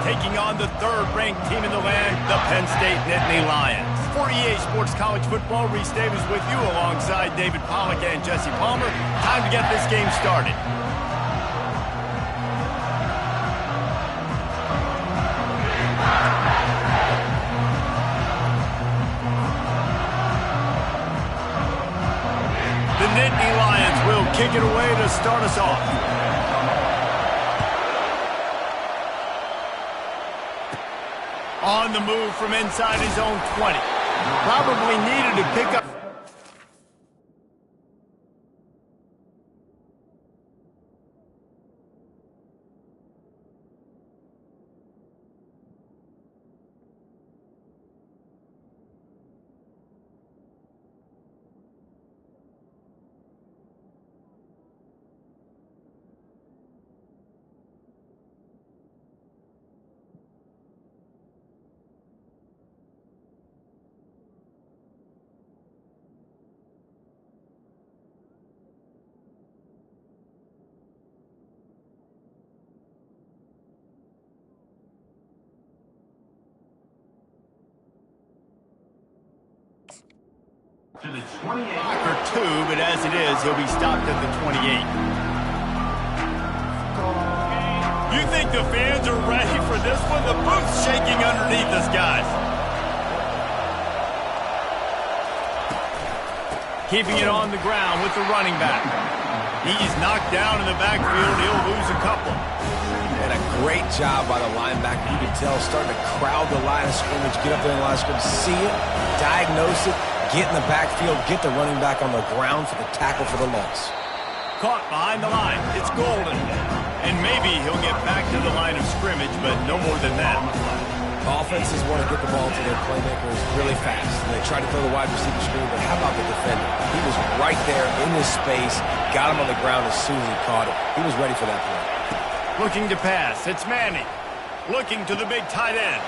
taking on the third-ranked team in the land, the Penn State Nittany Lions. For EA Sports College Football, Reese Davis with you alongside David Pollack and Jesse Palmer. Time to get this game started. The Nittany Lions will kick it away to start us off. On the move from inside his own 20. Probably needed to pick up. To the 28. For two, but as it is, he'll be stopped at the 28. You think the fans are ready for this one? The booth's shaking underneath us, guys. Keeping it on the ground with the running back. He's knocked down in the backfield. He'll lose a couple. And a great job by the linebacker. You can tell, starting to crowd the line of scrimmage, get up there in the line of scrimmage, see it, diagnose it, get in the backfield, get the running back on the ground for the tackle for the loss. Caught behind the line. It's golden. And maybe he'll get back to the line of scrimmage, but no more than that. Offenses want to get the ball to their playmakers really fast. And they try to throw the wide receiver screen, but how about the defender? He was right there in his space, got him on the ground as soon as he caught it. He was ready for that play. Looking to pass. It's Manning. Looking to the big tight end.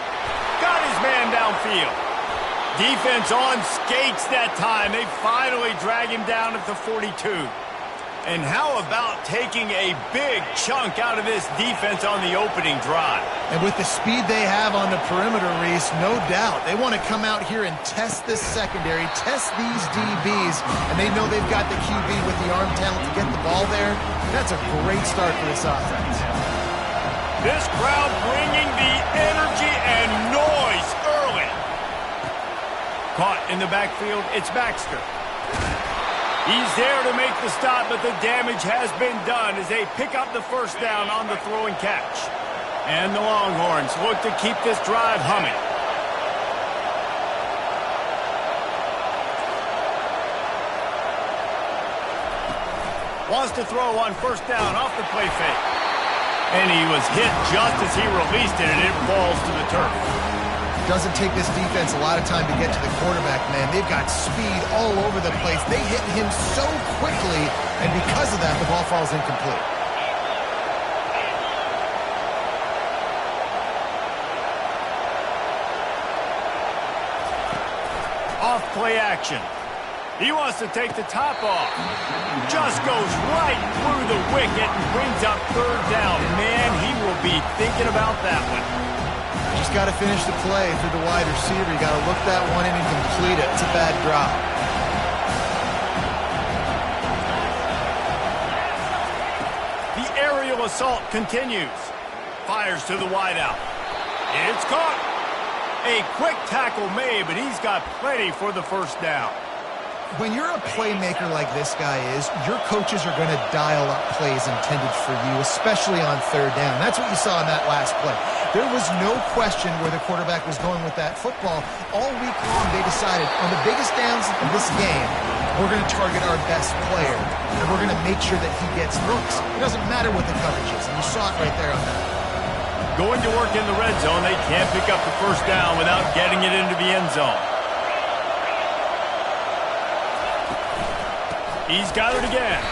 Got his man downfield. Defense on skates that time. They finally drag him down at the 42. And how about taking a big chunk out of this defense on the opening drive? And with the speed they have on the perimeter, Reese, no doubt. They want to come out here and test this secondary, test these DBs, and they know they've got the QB with the arm talent to get the ball there. That's a great start for this offense. This crowd bringing the energy and noise early. Caught in the backfield, it's Baxter. He's there to make the stop, but the damage has been done as they pick up the first down on the throw and catch. And the Longhorns look to keep this drive humming. Wants to throw on first down off the play fake. And he was hit just as he released it, and it falls to the turf. Doesn't take this defense a lot of time to get to the quarterback, man. They've got speed all over the place. They hit him so quickly, and because of that, the ball falls incomplete. Off play action. He wants to take the top off. Just goes right through the wicket and brings up third down. Man, he will be thinking about that one. Just got to finish the play through the wide receiver. You got to look that one in and complete it. It's a bad drop. The aerial assault continues. Fires to the wideout. It's caught. A quick tackle made, but he's got plenty for the first down. When you're a playmaker like this guy is, your coaches are going to dial up plays intended for you, especially on third down. That's what you saw in that last play. There was no question where the quarterback was going with that football. All week long, they decided on the biggest downs of this game, we're going to target our best player, and we're going to make sure that he gets looks. It doesn't matter what the coverage is, and you saw it right there on that. Going to work in the red zone, they can't pick up the first down without getting it into the end zone. He's got it again.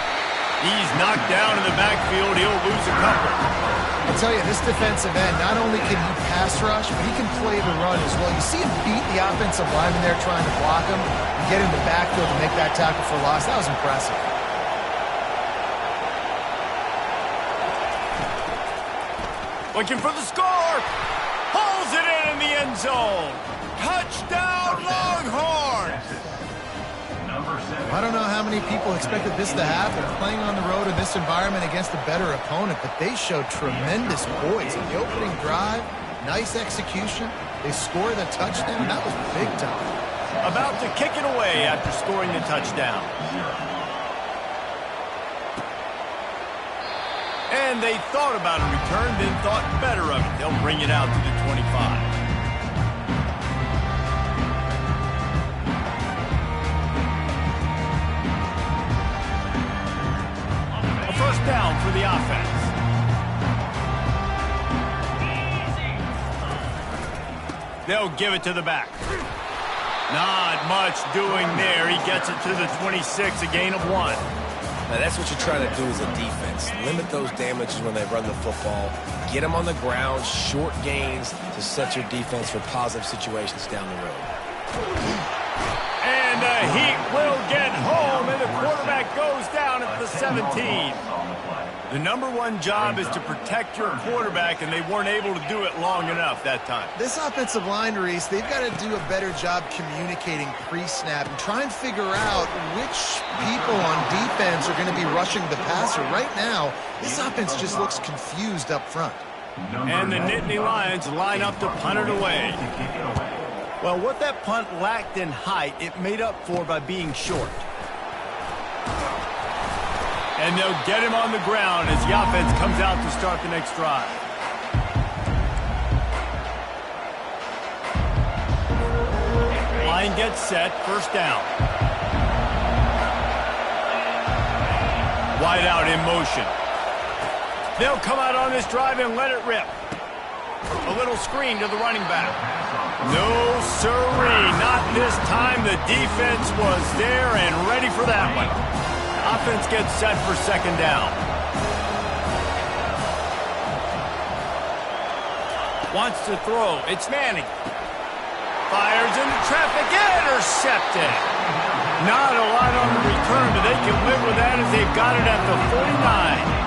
He's knocked down in the backfield. He'll lose a couple. I'll tell you, this defensive end, not only can he pass rush, but he can play the run as well. You see him beat the offensive lineman there trying to block him and get in the backfield to make that tackle for loss. That was impressive. Looking for the score. end zone. Touchdown, Longhorns! I don't know how many people expected this to happen, playing on the road in this environment against a better opponent, but they showed tremendous poise. In the opening drive, nice execution. They scored a touchdown. That was big time. About to kick it away after scoring the touchdown. And they thought about a return, then thought better of it. They'll bring it out to the 25. First down for the offense. They'll give it to the back. Not much doing there. He gets it to the 26, a gain of 1. Now, that's what you're trying to do as a defense. Limit those damages when they run the football. Get them on the ground, short gains to set your defense for positive situations down the road. And the Heat will get home, and the quarterback goes down at the 17. The number one job is to protect your quarterback, and they weren't able to do it long enough that time. This offensive line, Reese, they've got to do a better job communicating pre-snap and try and figure out which people on defense are going to be rushing the passer. Right now, this offense just looks confused up front. And the Nittany Lions line up to punt it away. Well, what that punt lacked in height, it made up for by being short. And they'll get him on the ground as the offense comes out to start the next drive. Line gets set, first down. Wide out in motion. They'll come out on this drive and let it rip. A little screen to the running back. No, sirree, not this time. The defense was there and ready for that one. Offense gets set for second down. Wants to throw. It's Manning. Fires into traffic. Intercepted. Not a lot on the return, but they can live with that as they've got it at the 49.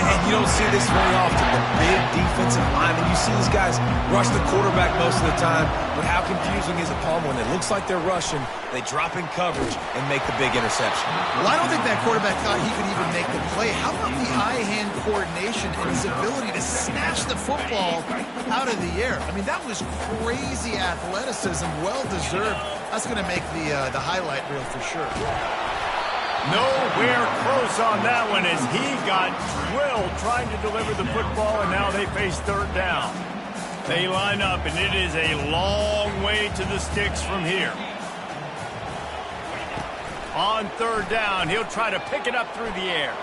And you don't see this very often, the big defensive linemen. You see these guys rush the quarterback most of the time, but how confusing is it, Palmer, when it looks like they're rushing, they drop in coverage and make the big interception? Well, I don't think that quarterback thought he could even make the play. How about the eye-hand coordination and his ability to snatch the football out of the air? I mean, that was crazy athleticism, well-deserved. That's going to make the highlight reel for sure. Nowhere close on that one as he got drilled trying to deliver the football, and now they face third down. They line up, and it is a long way to the sticks from here. On third down, he'll try to pick it up through the air.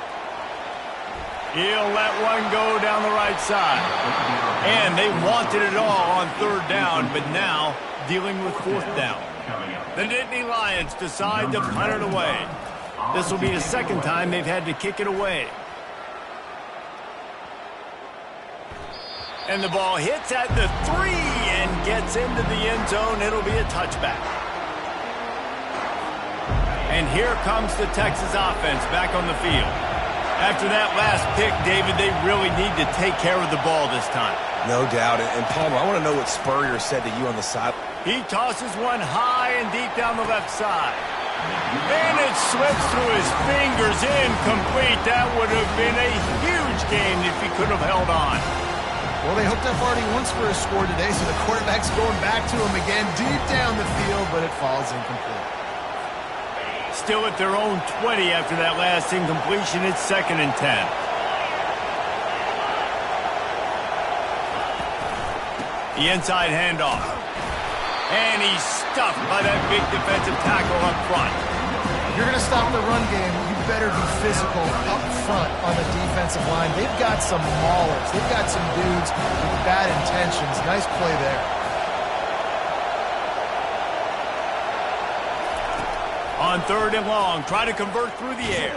He'll let one go down the right side. And they wanted it all on third down, but now dealing with fourth down. The Nittany Lions decide to punt it away. This will be the second time they've had to kick it away. And the ball hits at the 3 and gets into the end zone. It'll be a touchback. And here comes the Texas offense back on the field. After that last pick, David, they really need to take care of the ball this time. No doubt. And Palmer, I want to know what Spurrier said to you on the side. He tosses one high and deep down the left side. And it slips through his fingers, incomplete. That would have been a huge gain if he could have held on. Well, they hooked up already once for a score today, so the quarterback's going back to him again deep down the field, but it falls incomplete. Still at their own 20 after that last incompletion. It's 2nd and 10. The inside handoff. And he's stuffed by that big defensive tackle up front. If you're going to stop the run game, you better be physical up front on the defensive line. They've got some maulers. They've got some dudes with bad intentions. Nice play there. On third and long, try to convert through the air.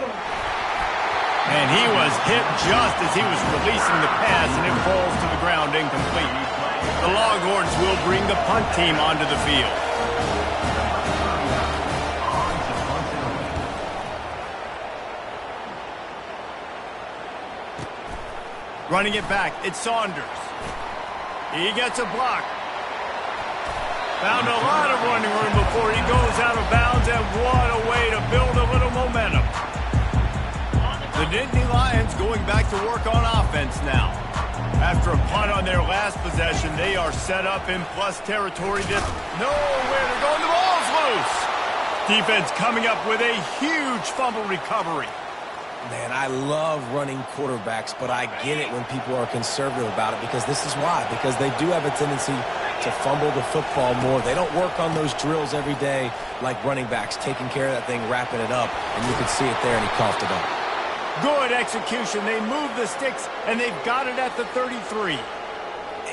And he was hit just as he was releasing the pass, and it falls to the ground incomplete. The Longhorns will bring the punt team onto the field. Running it back, it's Saunders. He gets a block. Found a lot of running room before he goes out of bounds, and what a way to build a little momentum. The Nittany Lions going back to work on offense now. After a punt on their last possession, they are set up in plus territory. Nowhere to go, and the ball's loose. Defense coming up with a huge fumble recovery. Man, I love running quarterbacks, but I get it when people are conservative about it because this is why. Because they do have a tendency to fumble the football more. They don't work on those drills every day like running backs, taking care of that thing, wrapping it up, and you can see it there, and he coughed it up. Good execution. They move the sticks, and they've got it at the 33.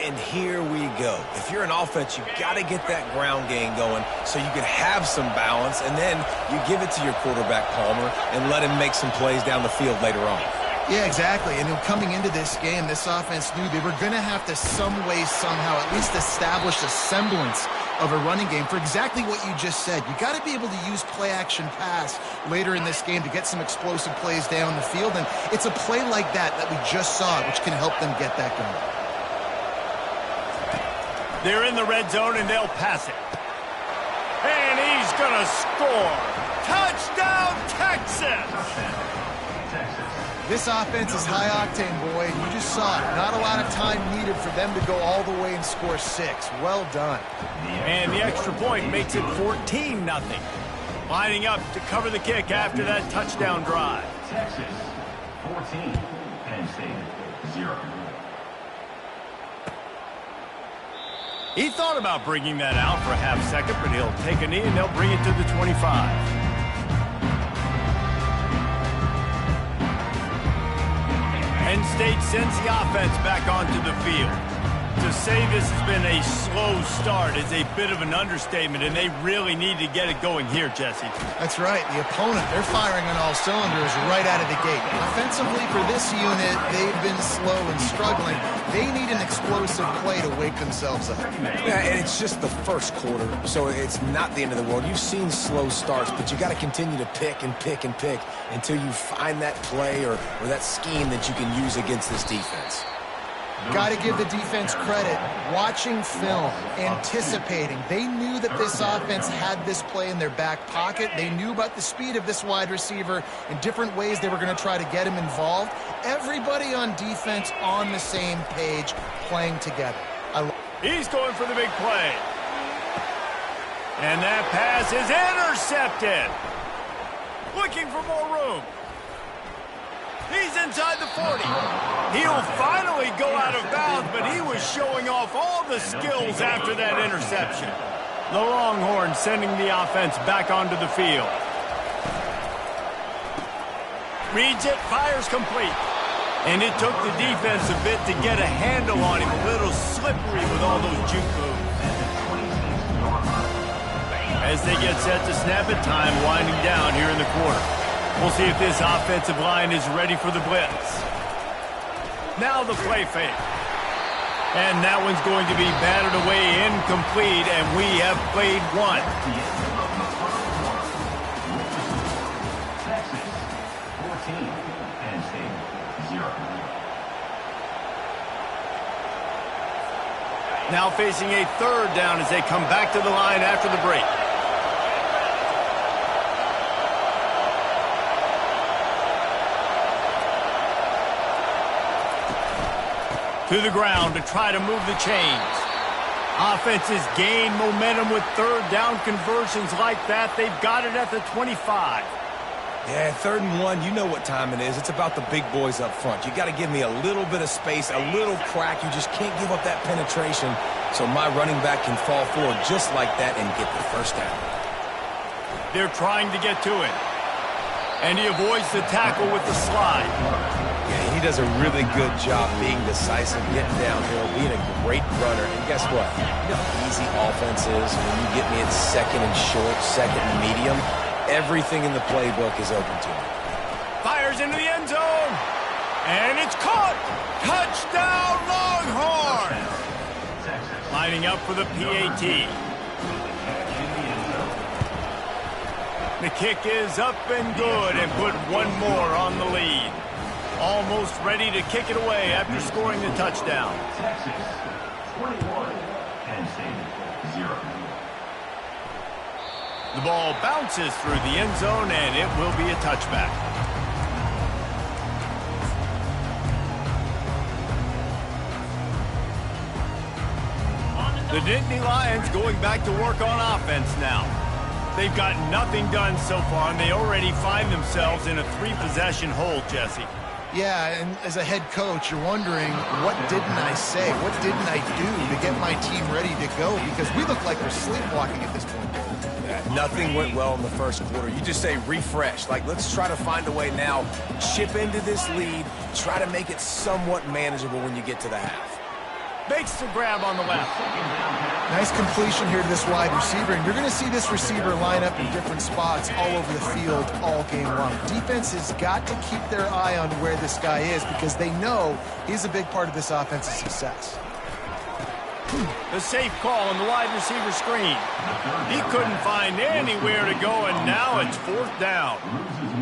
And here we go. If you're an offense, you've got to get that ground game going so you can have some balance, and then you give it to your quarterback, Palmer, and let him make some plays down the field later on. Yeah, exactly. And coming into this game, this offense knew they were going to have to some way, somehow, at least establish a semblance of a running game for exactly what you just said. You got to be able to use play-action pass later in this game to get some explosive plays down the field, and it's a play like that we just saw, which can help them get that going. They're in the red zone, and they'll pass it. And he's going to score. Touchdown, Texas! This offense is high-octane, boy, and you just saw it. Not a lot of time needed for them to go all the way and score 6. Well done. And the extra point makes it 14-0. Lining up to cover the kick after that touchdown drive. Texas 14, Penn State 0. He thought about bringing that out for a half second, but he'll take a knee and they'll bring it to the 25. Penn State sends the offense back onto the field. To say this has been a slow start is a bit of an understatement, and they really need to get it going here, Jesse. That's right. The opponent, they're firing on all cylinders right out of the gate. Offensively, for this unit, they've been slow and struggling. They need an explosive play to wake themselves up. Yeah, and it's just the first quarter, so it's not the end of the world. You've seen slow starts, but you got to continue to pick and pick and pick until you find that play or that scheme that you can use against this defense. Got to give the defense credit. Watching film, anticipating. They knew that this offense had this play in their back pocket. They knew about the speed of this wide receiver and different ways they were going to try to get him involved. Everybody on defense on the same page, playing together. He's going for the big play. And that pass is intercepted. Looking for more room. He's inside the 40. He'll finally go out of bounds, but he was showing off all the skills after that interception. The Longhorns sending the offense back onto the field. Reads it, fires complete. And it took the defense a bit to get a handle on him. A little slippery with all those juke moves. As they get set to snap it, time winding down here in the quarter. We'll see if this offensive line is ready for the blitz. Now the play fake. And that one's going to be battered away incomplete, and we have played one. Texas 14, Penn State 0. Now facing a third down as they come back to the line after the break. To the ground to try to move the chains. Offenses gain momentum with third down conversions like that. They've got it at the 25. Yeah, 3rd and 1, you know what time it is. It's about the big boys up front. You got to give me a little bit of space, a little crack. You just can't give up that penetration so my running back can fall forward just like that and get the first down. They're trying to get to it. And he avoids the tackle with the slide. Yeah, he does a really good job being decisive, getting downhill, being a great runner. And guess what? You know how easy offense is when you get me at second and short, second and medium. Everything in the playbook is open to me. Fires into the end zone. And it's caught. Touchdown, Longhorns. Lining up for the PAT. The kick is up and good and put one more on the lead. Almost ready to kick it away after scoring the touchdown. Texas 21, Penn State, 0. The ball bounces through the end zone, and it will be a touchback. The Nittany Lions going back to work on offense now. They've got nothing done so far, and they already find themselves in a 3-possession hole, Jesse. Yeah, and as a head coach, you're wondering, what didn't I say? What didn't I do to get my team ready to go? Because we look like we're sleepwalking at this point. Yeah, nothing went well in the first quarter. You just say refresh. Like, let's try to find a way now, chip into this lead, try to make it somewhat manageable when you get to the half. Makes the grab on the left. Nice completion here to this wide receiver, and you're going to see this receiver line up in different spots all over the field all game long. Defense has got to keep their eye on where this guy is because they know he's a big part of this offense's success. The safe call on the wide receiver screen. He couldn't find anywhere to go, and now it's 4th down.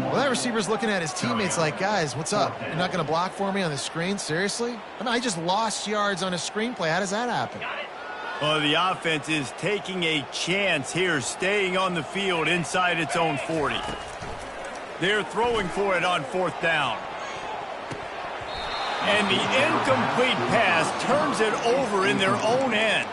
Well, that receiver's looking at his teammates like, guys, what's up? You're not going to block for me on the screen? Seriously? I mean, I just lost yards on a screenplay. How does that happen? Well, the offense is taking a chance here, staying on the field inside its own 40. They're throwing for it on 4th down. And the incomplete pass turns it over in their own end.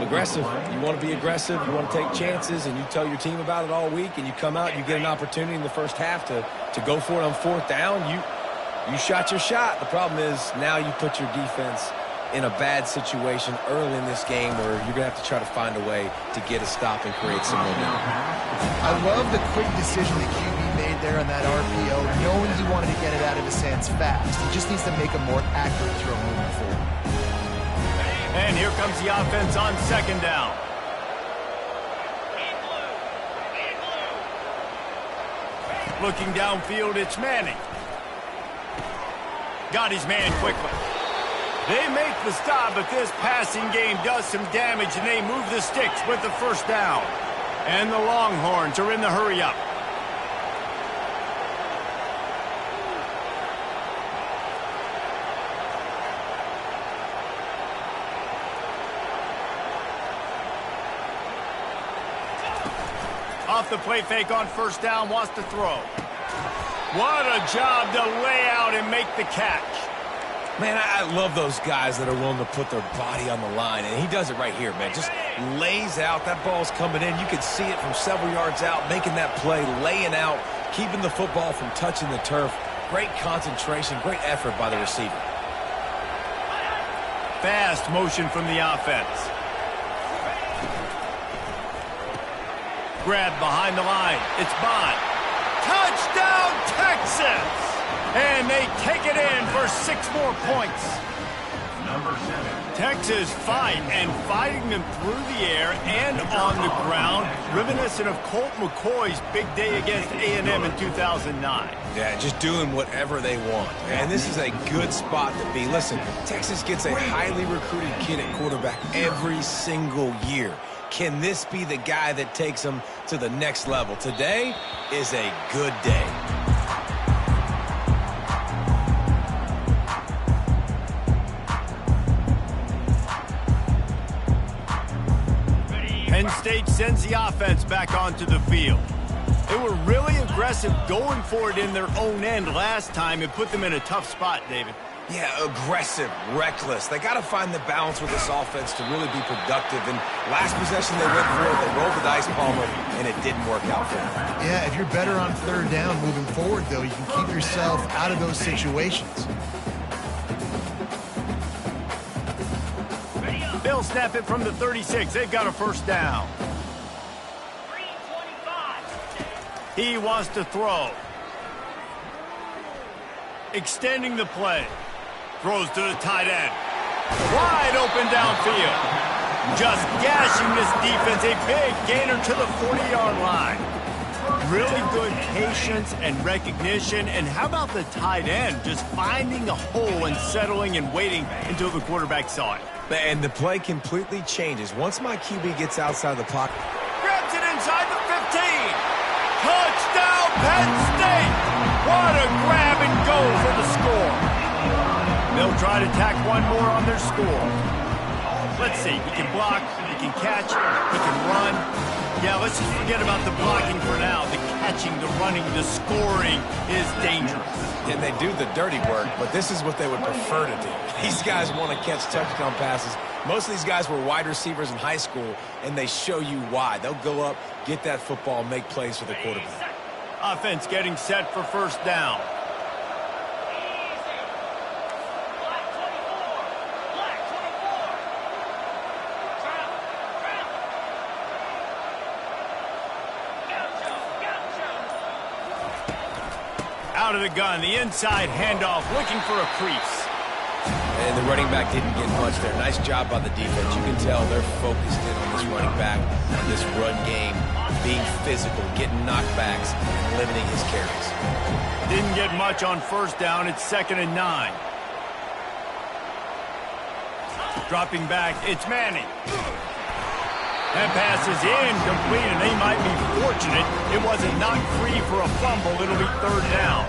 Aggressive. You want to be aggressive. You want to take chances, and you tell your team about it all week, and you come out and you get an opportunity in the first half to go for it on 4th down. You shot your shot. The problem is now you put your defense in a bad situation early in this game where you're going to have to try to find a way to get a stop and create some momentum. I love the quick decision that QB made there on that RPO, knowing he wanted to get it out of his hands fast. He just needs to make a more accurate throw moving forward. And here comes the offense on 2nd down. Looking downfield, it's Manning. Got his man quickly. They make the stop, but this passing game does some damage, and they move the sticks with the 1st down. And the Longhorns are in the hurry-up. Off the play fake on 1st down, wants to throw. What a job to lay out and make the catch. Man, I love those guys that are willing to put their body on the line, and he does it right here, man. Just lays out. That ball's coming in. You can see it from several yards out, making that play, laying out, keeping the football from touching the turf. Great concentration, great effort by the receiver. Fast motion from the offense. Grab behind the line. It's Bond. Touchdown, Texas! And they take it in for 6 more points. Number 7. Texas fighting them through the air and on the ground, reminiscent of Colt McCoy's big day against A&M in 2009. Yeah, just doing whatever they want. And this is a good spot to be. Listen, Texas gets a highly recruited kid at quarterback every single year. Can this be the guy that takes them to the next level? Today is a good day. Penn State sends the offense back onto the field. They were really aggressive going for it in their own end last time. It put them in a tough spot, David. Yeah, aggressive, reckless. They got to find the balance with this offense to really be productive. And last possession they went for it, they rolled the dice, Palmer, and it didn't work out for them. Yeah, if you're better on 3rd down moving forward, though, you can keep yourself out of those situations. They'll snap it from the 36. They've got a 1st down. He wants to throw. Extending the play. Throws to the tight end. Wide open downfield. Just gashing this defense. A big gainer to the 40-yard line. Really good patience and recognition. And how about the tight end just finding a hole and settling and waiting until the quarterback saw it. And the play completely changes. Once my QB gets outside the pocket. Grabs it inside the 15. Touchdown, Penn State. What a grab and go for the score. They'll try to tack one more on their score. Let's see. He can block, he can catch, he can run. Yeah, let's just forget about the blocking for now. The catching, the running, the scoring is dangerous. And they do the dirty work, but this is what they would prefer to do. These guys want to catch touchdown passes. Most of these guys were wide receivers in high school, and they show you why. They'll go up, get that football, make plays for the quarterback. Offense getting set for first down. Out of the gun, the inside handoff, looking for a crease. And the running back didn't get much there. Nice job by the defense. You can tell they're focused in on this running back, on this run game, being physical, getting knockbacks, and limiting his carries. Didn't get much on first down. It's 2nd and 9. Dropping back, it's Manning. That pass is incomplete, and they might be fortunate it wasn't knocked free for a fumble. It'll be 3rd down.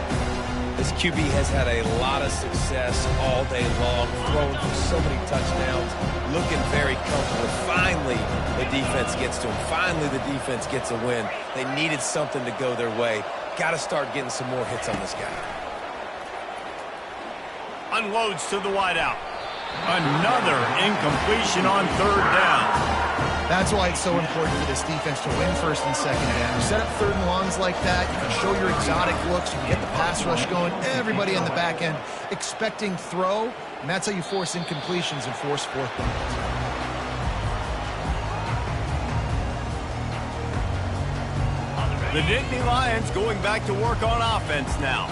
This QB has had a lot of success all day long, throwing for so many touchdowns, looking very comfortable. Finally, the defense gets to him. Finally, the defense gets a win. They needed something to go their way. Got to start getting some more hits on this guy. Unloads to the wideout. Another incompletion on 3rd down. That's why it's so important for this defense to win 1st and 2nd down. You set up 3rd and longs like that, you can show your exotic looks, you can get the pass rush going, everybody on the back end expecting throw, and that's how you force incompletions and force 4th downs. The Nittany Lions going back to work on offense now.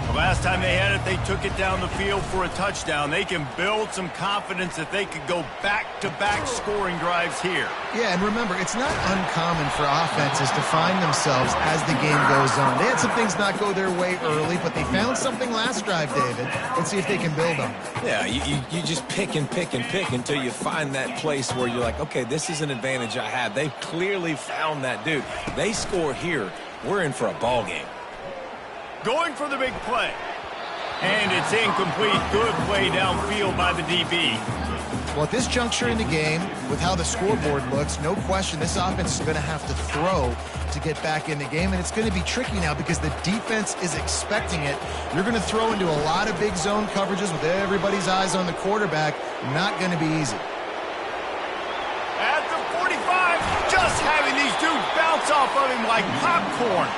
The last time they had it, they took it down the field for a touchdown. They can build some confidence that they could go back-to-back scoring drives here. Yeah, and remember, it's not uncommon for offenses to find themselves as the game goes on. They had some things not go their way early, but they found something last drive, David. Let's see if they can build on it. Yeah, you just pick and pick and pick until you find that place where you're like, okay, this is an advantage I have. They've clearly found that dude. They score here, we're in for a ball game. Going for the big play. And it's incomplete. Good play downfield by the DB. Well, at this juncture in the game, with how the scoreboard looks, no question this offense is going to have to throw to get back in the game, and it's going to be tricky now because the defense is expecting it. You're going to throw into a lot of big zone coverages with everybody's eyes on the quarterback. Not going to be easy. At the 45, just having these dudes bounce off of him like popcorn.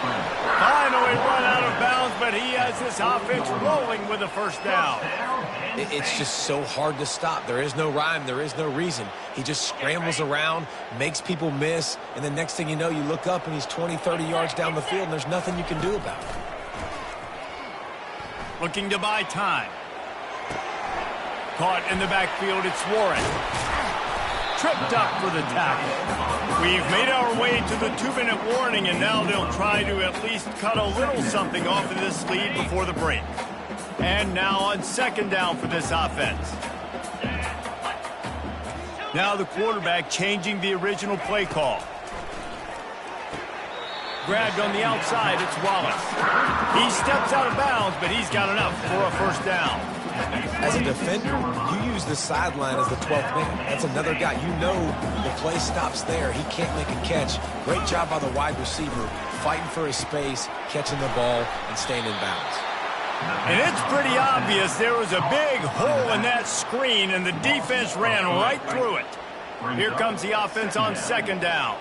Finally run out of bounds, but he has this offense rolling with a 1st down. It's just so hard to stop. There is no rhyme. There is no reason. He just scrambles around, makes people miss, and the next thing you know, you look up and he's 20, 30 yards down the field, and there's nothing you can do about it. Looking to buy time. Caught in the backfield, it's Warren. Tripped up for the tackle. We've made our way to the 2-minute warning, and now they'll try to at least cut a little something off of this lead before the break. And now on 2nd down for this offense. Now the quarterback changing the original play call. Grabbed on the outside, it's Wallace. He steps out of bounds, but he's got enough for a 1st down. As a defender, you use the sideline as the 12th man. That's another guy. You know the play stops there. He can't make a catch. Great job by the wide receiver, fighting for his space, catching the ball, and staying in bounds. And it's pretty obvious there was a big hole in that screen, and the defense ran right through it. Here comes the offense on 2nd down.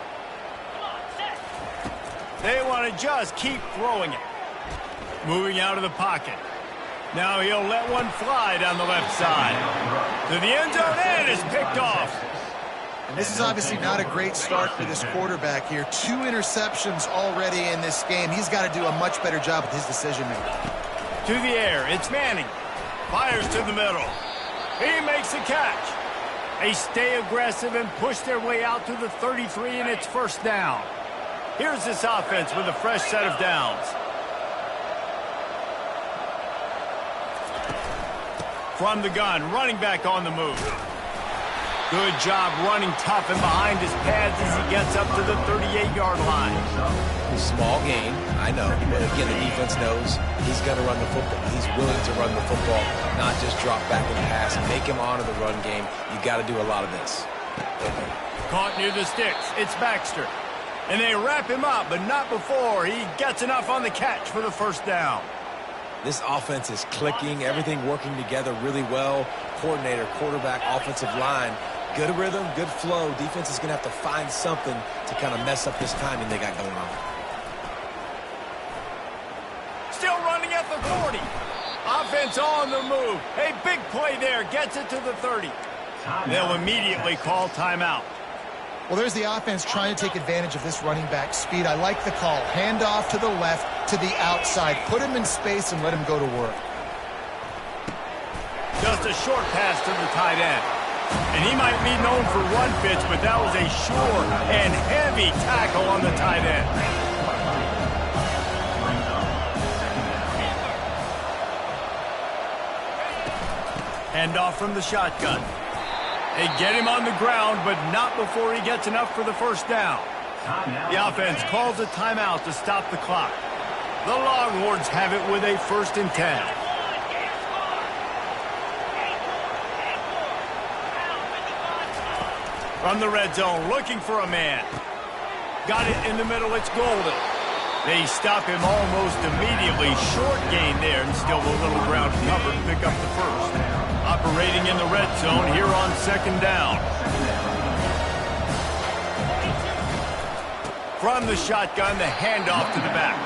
They want to just keep throwing it. Moving out of the pocket. Now he'll let one fly down the left side. To the end zone, and it's picked off. And this is obviously not a great start for this quarterback here. 2 interceptions already in this game. He's got to do a much better job with his decision-making. To the air, it's Manning. Fires to the middle. He makes the catch. They stay aggressive and push their way out to the 33, and it's 1st down. Here's this offense with a fresh set of downs. From the gun, running back on the move. Good job running tough and behind his pads as he gets up to the 38-yard line. Small gain, I know. But again, the defense knows he's going to run the football. He's willing to run the football, not just drop back and pass. Make him honor the run game. You got to do a lot of this. Caught near the sticks. It's Baxter. And they wrap him up, but not before he gets enough on the catch for the first down. This offense is clicking, everything working together really well. Coordinator, quarterback, offensive line. Good rhythm, good flow. Defense is going to have to find something to kind of mess up this timing they got going on. Still running at the 40. Offense on the move. A big play there. Gets it to the 30. They'll immediately call timeout. Well, there's the offense trying to take advantage of this running back speed. I like the call. Hand off to the left, to the outside. Put him in space and let him go to work. Just a short pass to the tight end. And he might be known for run fits, but that was a sure and heavy tackle on the tight end. Hand off from the shotgun. They get him on the ground, but not before he gets enough for the first down. The offense calls a timeout to stop the clock. The Longhorns have it with a 1st and 10. From the red zone, looking for a man. Got it in the middle, it's Golden. They stop him almost immediately. Short gain there, and still a little ground cover to pick up the first. Operating in the red zone here on 2nd down. From the shotgun, the handoff to the back.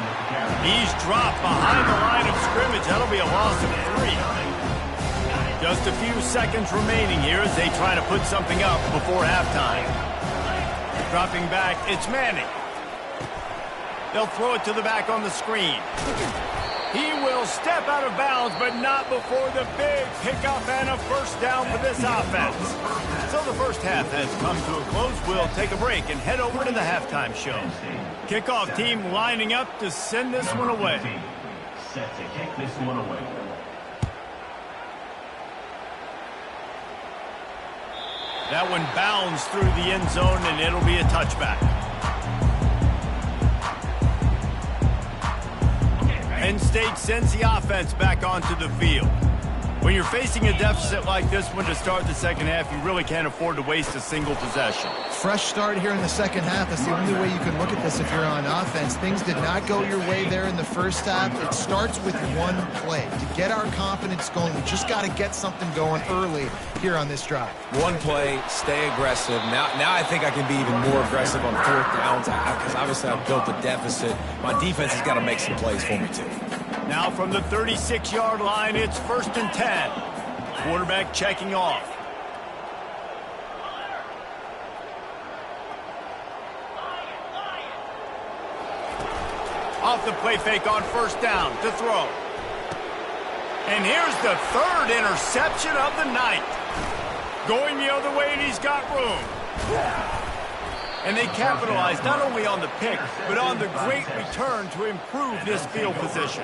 He's dropped behind the line of scrimmage. That'll be a loss of 3. Just a few seconds remaining here as they try to put something up before halftime. Dropping back, it's Manning. They'll throw it to the back on the screen. He will step out of bounds, but not before the big pickup and a first down for this offense. So the first half has come to a close. We'll take a break and head over to the halftime show. Kickoff team lining up to send this one away. Set to kick this one away. That one bounds through the end zone, and it'll be a touchback. Penn State sends the offense back onto the field. When you're facing a deficit like this one to start the second half, you really can't afford to waste a single possession. Fresh start here in the second half. That's the only way you can look at this if you're on offense. Things did not go your way there in the first half. It starts with one play. To get our confidence going, we just got to get something going early here on this drive. One play, stay aggressive. Now I think I can be even more aggressive on 4th downs because obviously I've built a deficit. My defense has got to make some plays for me too. Now from the 36-yard line, it's 1st and 10. Quarterback checking off. Off the play fake on 1st down to throw. And here's the 3rd interception of the night. Going the other way, and he's got room. And they capitalized not only on the pick, but on the great return to improve this field position.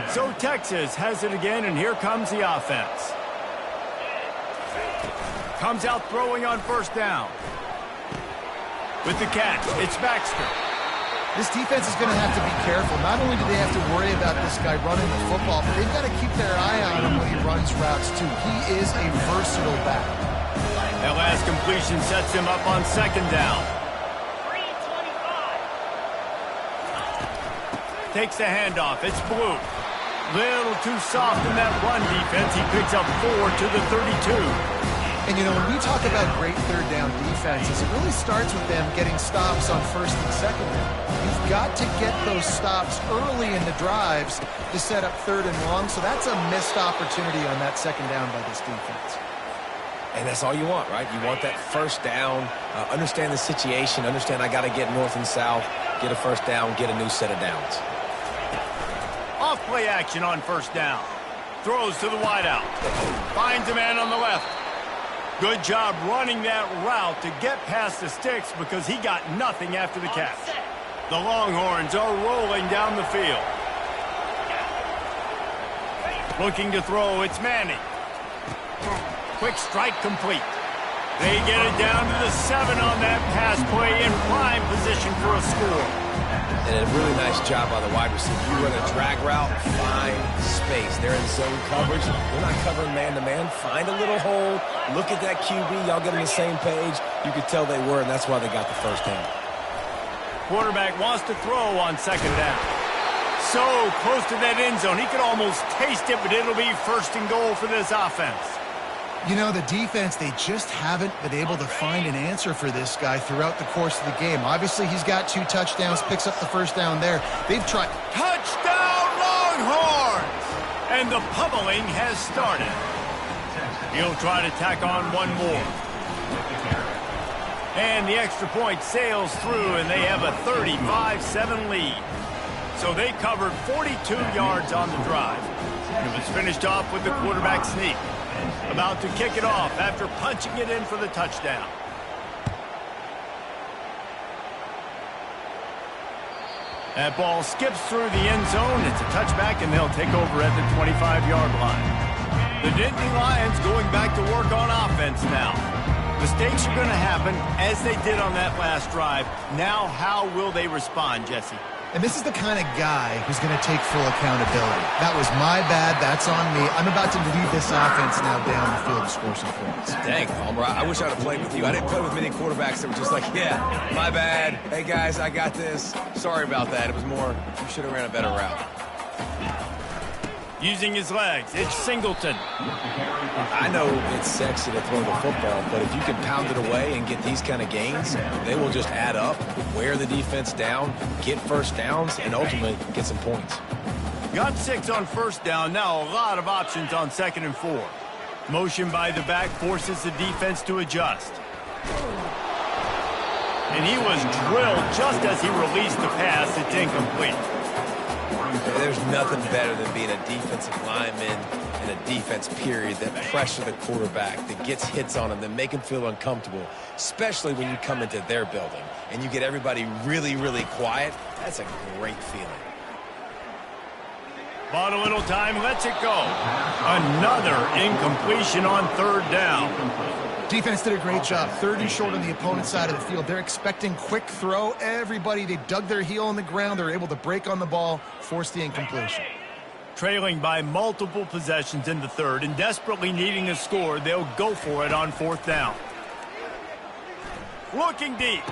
So Texas has it again, and here comes the offense. Comes out throwing on 1st down. With the catch, it's Baxter. This defense is going to have to be careful. Not only do they have to worry about this guy running the football, but they've got to keep their eye on him when he runs routes, too. He is a versatile back. That last completion sets him up on 2nd down. Takes the handoff. It's Blue. Little too soft in that run defense. He picks up 4 to the 32. And, you know, when we talk about great 3rd down defenses, it really starts with them getting stops on 1st and 2nd down. You've got to get those stops early in the drives to set up 3rd and long. So that's a missed opportunity on that 2nd down by this defense. And that's all you want, right? You want that 1st down, understand the situation, understand I got to get north and south, get a 1st down, get a new set of downs. Off play action on 1st down. Throws to the wideout. Finds a man on the left. Good job running that route to get past the sticks because he got nothing after the catch. The Longhorns are rolling down the field. Looking to throw, it's Manning. Quick strike complete. They get it down to the 7 on that pass play in prime position for a score. And a really nice job by the wide receiver. You run a drag route, find space. They're in zone coverage. They're not covering man-to-man. Find a little hole. Look at that QB. Y'all get on the same page. You could tell they were, and that's why they got the first down. Quarterback wants to throw on second down. So close to that end zone. He could almost taste it, but it'll be first and goal for this offense. You know, the defense, they just haven't been able to find an answer for this guy throughout the course of the game. Obviously, he's got 2 touchdowns, picks up the first down there. They've tried. Touchdown, Longhorns! And the pummeling has started. He'll try to tack on one more. And the extra point sails through, and they have a 35-7 lead. So they covered 42 yards on the drive. It was finished off with the quarterback sneak. About to kick it off after punching it in for the touchdown. That ball skips through the end zone. It's a touchback, and they'll take over at the 25-yard line. The Nittany Lions going back to work on offense now. Mistakes are going to happen as they did on that last drive. Now, how will they respond, Jesse? And this is the kind of guy who's going to take full accountability. That was my bad. That's on me. I'm about to lead this offense now down the field to score some points. Dang, Palmer, I wish I'd have played with you. I didn't play with many quarterbacks that were just like, yeah, my bad. Hey, guys, I got this. Sorry about that. It was more, you should have ran a better route. Using his legs, it's Singleton. I know it's sexy to throw the football, but if you can pound it away and get these kind of gains, they will just add up, wear the defense down, get first downs, and ultimately get some points. Got 6 on first down. Now a lot of options on 2nd and 4. Motion by the back forces the defense to adjust. And he was drilled just as he released the pass. It's incomplete. There's nothing better than being a defensive lineman in a defense period that pressure the quarterback, that gets hits on him, that make him feel uncomfortable, especially when you come into their building and you get everybody really, really quiet. That's a great feeling. Bought a little time, lets it go. Another incompletion on 3rd down. Defense did a great job. 3rd and short on the opponent's side of the field. They're expecting quick throw. Everybody, they dug their heel in the ground. They're able to break on the ball, force the incompletion. Trailing by multiple possessions in the 3rd and desperately needing a score, they'll go for it on 4th down. Looking deep.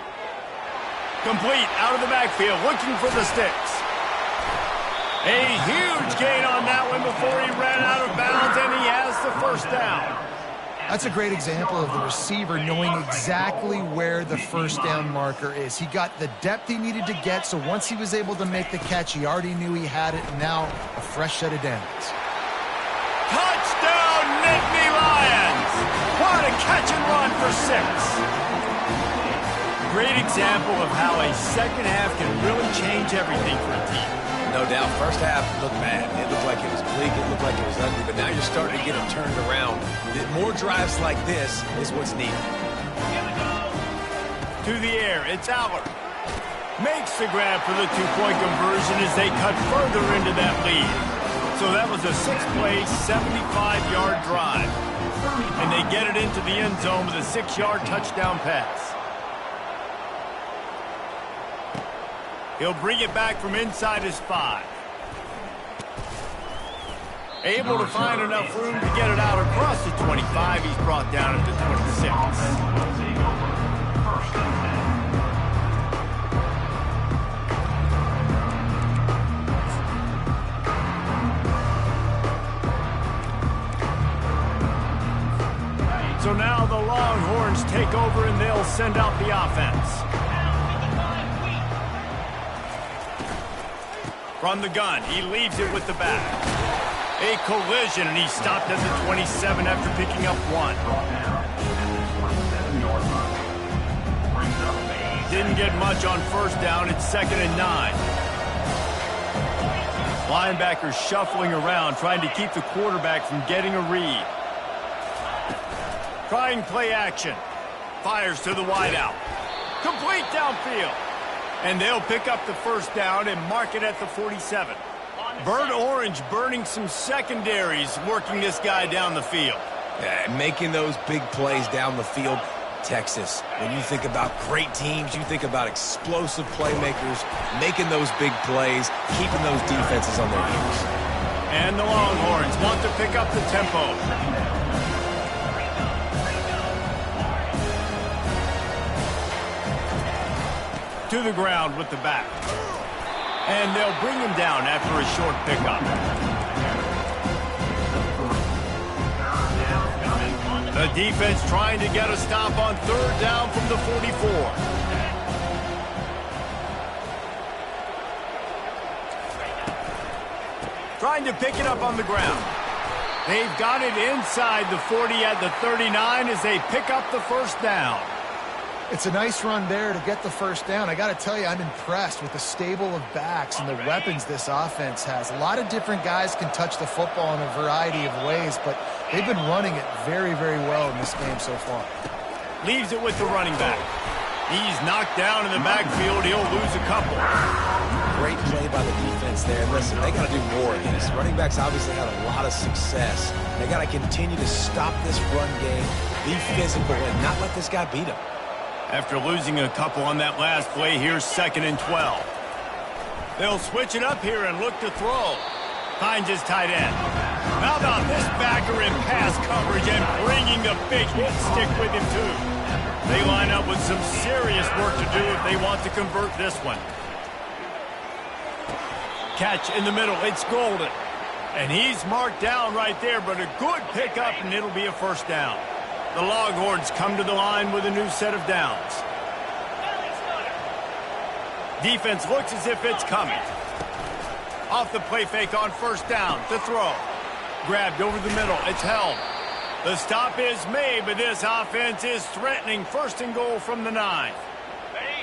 Complete out of the backfield, looking for the sticks. A huge gain on that one before he ran out of bounds, and he has the first down. That's a great example of the receiver knowing exactly where the first down marker is. He got the depth he needed to get, so once he was able to make the catch, he already knew he had it, and now a fresh set of downs. Touchdown, Nittany Lions! What a catch and run for 6. Great example of how a second half can really change everything for a team. No doubt, first half looked bad. It looked like it was bleak. It looked like it was ugly. But now you're starting to get it turned around. More drives like this is what's needed. To the air, it's Aller. Makes the grab for the 2-point conversion as they cut further into that lead. So that was a 6-play, 75-yard drive. And they get it into the end zone with a 6-yard touchdown pass. He'll bring it back from inside his 5. Able to find enough room to get it out across the 25. He's brought down at the 26. So now the Longhorns take over and they'll send out the offense. From the gun, he leaves it with the back. A collision, and he stopped at the 27 after picking up 1. Didn't get much on first down. It's 2nd and 9. Linebackers shuffling around, trying to keep the quarterback from getting a read. Trying play action. Fires to the wideout. Complete downfield. And they'll pick up the first down and mark it at the 47. Bird Orange burning some secondaries, working this guy down the field. Yeah, making those big plays down the field. Texas. When you think about great teams, you think about explosive playmakers, making those big plays, keeping those defenses on their heels. And the Longhorns want to pick up the tempo. To the ground with the back. And they'll bring him down after a short pickup. The defense trying to get a stop on third down from the 44. Trying to pick it up on the ground. They've got it inside the 40 at the 39 as they pick up the first down. It's a nice run there to get the first down. I got to tell you, I'm impressed with the stable of backs and the weapons this offense has. A lot of different guys can touch the football in a variety of ways, but they've been running it very, very well in this game so far. Leaves it with the running back. He's knocked down in the backfield. He'll lose a couple. Great play by the defense there. Listen, they got to do more of this. Running backs obviously had a lot of success. They got to continue to stop this run game, be physical, and not let this guy beat them. After losing a couple on that last play, here's 2nd and 12. They'll switch it up here and look to throw. Finds his tight end. How about this backer in pass coverage and bringing the big hit stick with him, too? They line up with some serious work to do if they want to convert this one. Catch in the middle. It's Golden. And he's marked down right there, but a good pickup, and it'll be a first down. The Longhorns come to the line with a new set of downs. Defense looks as if it's coming. Off the play fake on first down to throw. Grabbed over the middle. It's held. The stop is made, but this offense is threatening 1st and goal from the 9.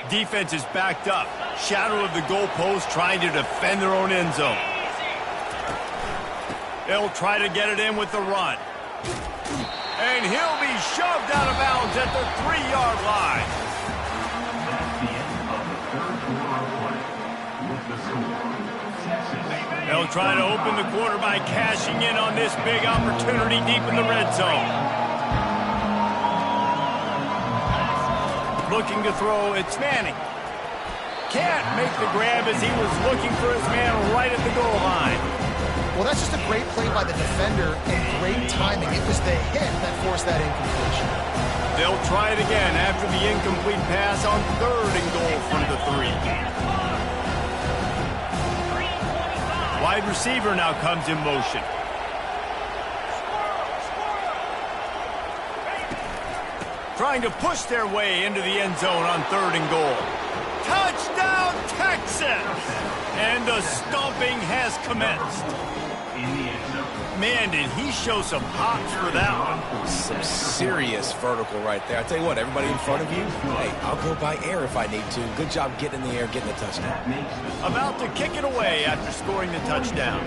Defense is backed up. Shadow of the goalpost trying to defend their own end zone. They'll try to get it in with the run. And he'll be shoved out of bounds at the 3-yard line. They'll try to open the quarter by cashing in on this big opportunity deep in the red zone. Looking to throw, it's Manning. Can't make the grab as he was looking for his man right at the goal line. Well, that's just a great play by the defender and great timing. It was the hit that forced that incompletion. They'll try it again after the incomplete pass on 3rd and goal from the 3. Wide receiver now comes in motion. Trying to push their way into the end zone on 3rd and goal. Touchdown, Texas! And the stomping has commenced. Man, did he show some hops for that one. Some serious vertical right there. I tell you what, everybody in front of you, hey, I'll go by air if I need to. Good job getting in the air, getting the touchdown. About to kick it away after scoring the touchdown.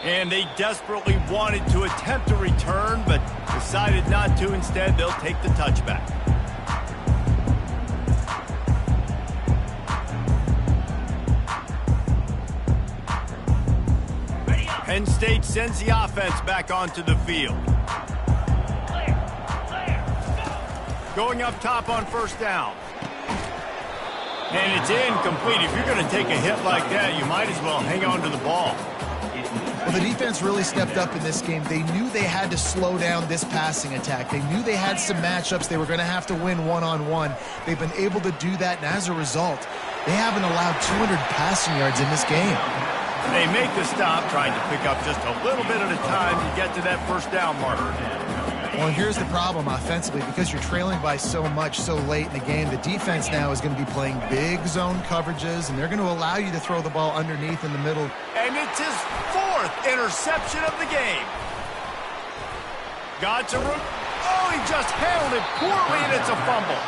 And they desperately wanted to attempt a return, but decided not to. Instead, they'll take the touchback. Penn State sends the offense back onto the field. Going up top on first down. And it's incomplete. If you're going to take a hit like that, you might as well hang on to the ball. Well, the defense really stepped up in this game. They knew they had to slow down this passing attack. They knew they had some matchups they were going to have to win one-on-one. They've been able to do that, and as a result, they haven't allowed 200 passing yards in this game. They make the stop, trying to pick up just a little bit at a time to get to that first down marker. Well, and here's the problem offensively. Because you're trailing by so much so late in the game, the defense now is going to be playing big zone coverages, and they're going to allow you to throw the ball underneath in the middle. And it's his 4th interception of the game. Got to root. Oh, he just handled it poorly, and it's a fumble.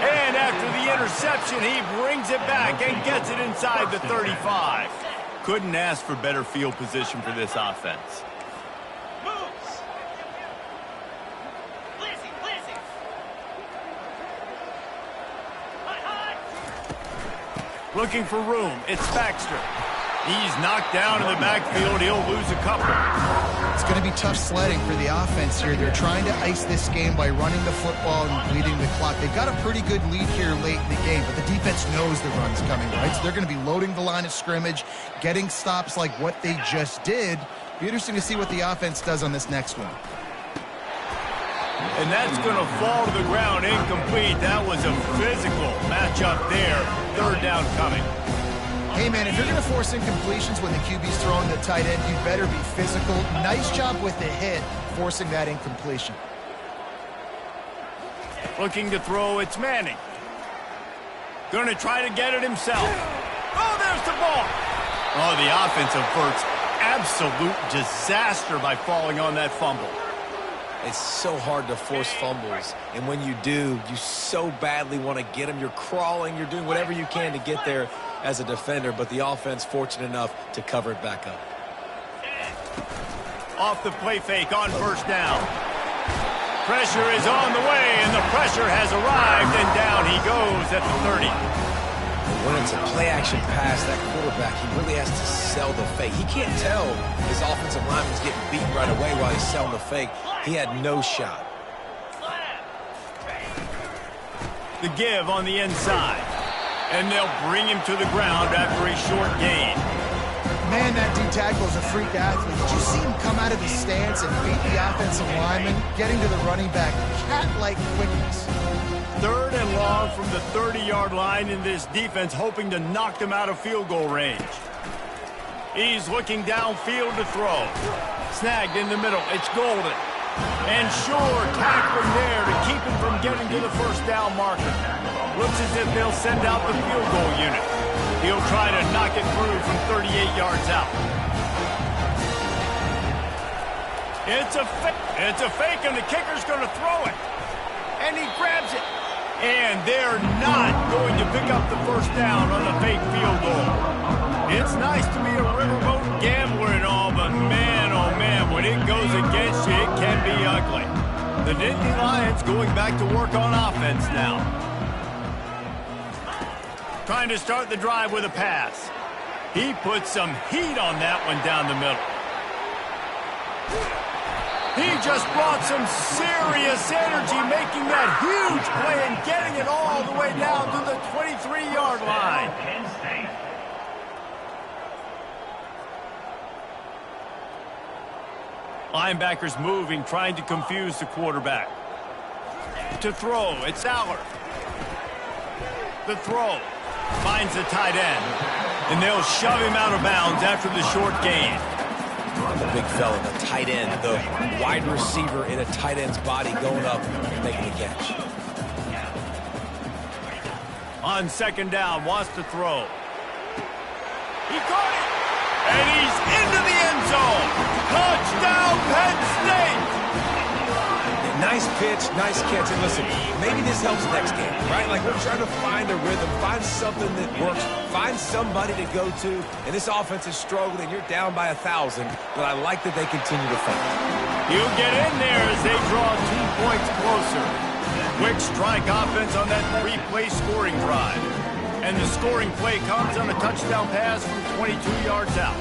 And after the interception, he brings it back and gets it inside the 35. Couldn't ask for better field position for this offense. Looking for room. It's Baxter. He's knocked down in the backfield. He'll lose a couple. It's going to be tough sledding for the offense here. They're trying to ice this game by running the football and bleeding the clock. They've got a pretty good lead here late in the game, but the defense knows the run's coming, right? So they're going to be loading the line of scrimmage, getting stops like what they just did. Be interesting to see what the offense does on this next one. And that's going to fall to the ground incomplete. That was a physical matchup there. Third down coming. Hey, man, if you're going to force incompletions when the QB's throwing the tight end, you better be physical. Nice job with the hit, forcing that incompletion. Looking to throw, it's Manning. Going to try to get it himself. Oh, there's the ball. Oh, the offense averts absolute disaster by falling on that fumble. It's so hard to force fumbles, and when you do, you so badly want to get them. You're crawling, you're doing whatever you can to get there as a defender, but the offense fortunate enough to cover it back up. Off the play fake on first down. Pressure is on the way, and the pressure has arrived, and down he goes at the 30. When it's a play-action pass, that quarterback, he really has to sell the fake. He can't tell his offensive lineman's getting beat right away while he's selling the fake. He had no shot. The give on the inside. And they'll bring him to the ground after a short gain. Man, that D-tackle is a freak athlete. Did you see him come out of his stance and beat the offensive lineman, getting to the running back? Cat-like quickness. Third and long from the 30-yard line in this defense, hoping to knock them out of field goal range. He's looking downfield to throw. Snagged in the middle. It's Golden. And sure, tackling there to keep him from getting to the first down marker. Looks as if they'll send out the field goal unit. He'll try to knock it through from 38 yards out. It's a fake, and the kicker's going to throw it. And he grabs it. And they're not going to pick up the first down on the fake field goal. It's nice to be a riverboat gambler and all, but man, oh man, when it goes against you, it can be ugly. The Nittany Lions going back to work on offense now. Trying to start the drive with a pass. He puts some heat on that one down the middle. He just brought some serious energy, making that huge play and getting it all the way down to the 23-yard line. Linebackers moving, trying to confuse the quarterback. To throw, it's Aller. The throw finds the tight end, and they'll shove him out of bounds after the short gain. The big fella, the tight end, the wide receiver in a tight end's body going up and making the catch. On second down, wants to throw. He caught it, and he's into the end zone. Touchdown, Penn State! Nice pitch, nice catch. And listen, maybe this helps next game, right? Like, we're trying to find a rhythm, find something that works, find somebody to go to. And this offense is struggling. You're down by 1,000, but I like that they continue to fight. He'll get in there as they draw 2 points closer. Quick strike offense on that three-play scoring drive. And the scoring play comes on a touchdown pass from 22 yards out.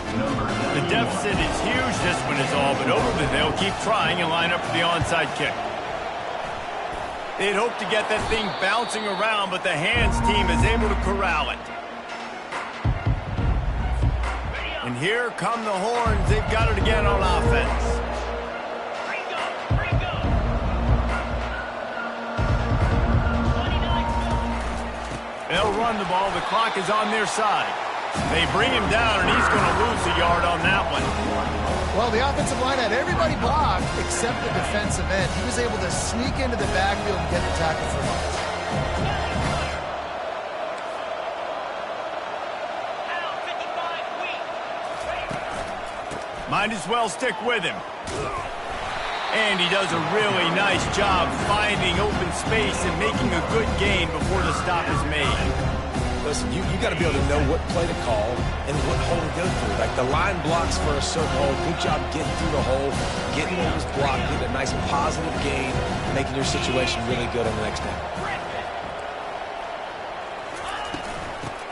The deficit is huge, this one is all but over, but they'll keep trying and line up for the onside kick. They'd hope to get that thing bouncing around, but the hands team is able to corral it. And here come the horns. They've got it again on offense. They'll run the ball. The clock is on their side. They bring him down, and he's going to lose a yard on that one. Well, the offensive line had everybody blocked except the defensive end. He was able to sneak into the backfield and get the tackle for loss. Might as well stick with him. And he does a really nice job finding open space and making a good gain before the stop is made. Listen, you got to be able to know what play to call and what hole to go through. Like, the line blocks for a certain hole. Good job getting through the hole, getting what was blocked, getting a nice positive gain, making your situation really good on the next down.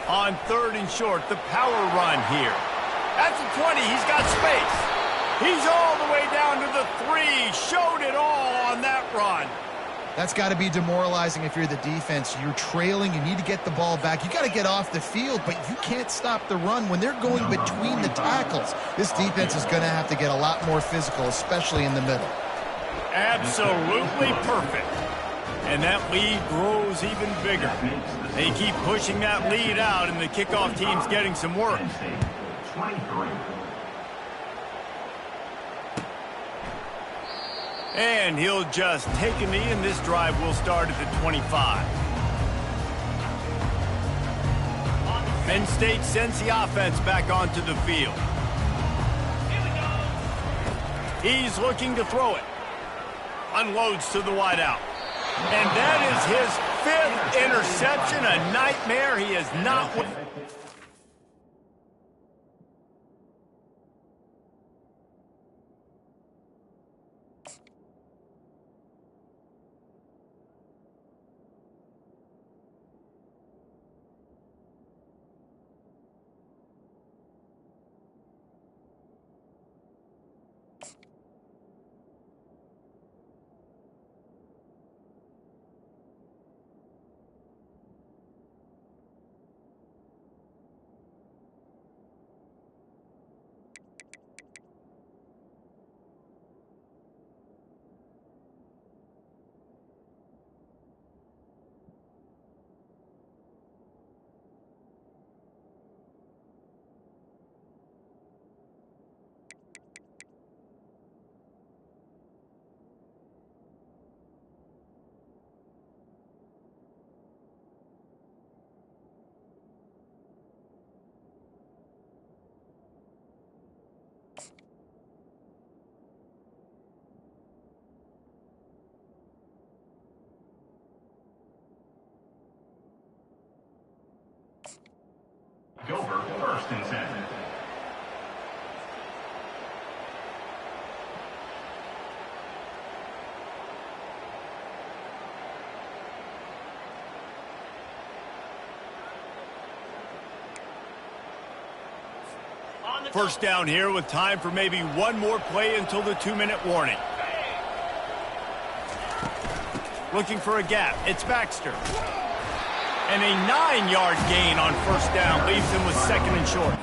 On third and short, the power run here. That's a 20. He's got space. He's all the way down to the 3. Showed it all on that run. That's got to be demoralizing if you're the defense. You're trailing. You need to get the ball back. You got to get off the field, but you can't stop the run when they're going between the tackles. This defense is going to have to get a lot more physical, especially in the middle. Absolutely perfect. And that lead grows even bigger. They keep pushing that lead out, and the kickoff team's getting some work. 23. And he'll just take a knee, and this drive will start at the 25. Penn State sends the offense back onto the field. He's looking to throw it. Unloads to the wideout. And that is his 5th interception, a nightmare he has not... Gilbert, 1st and 10. First down here with time for maybe one more play until the 2-minute warning. Looking for a gap. It's Baxter. And a 9-yard gain on first down leaves him with 2nd and short.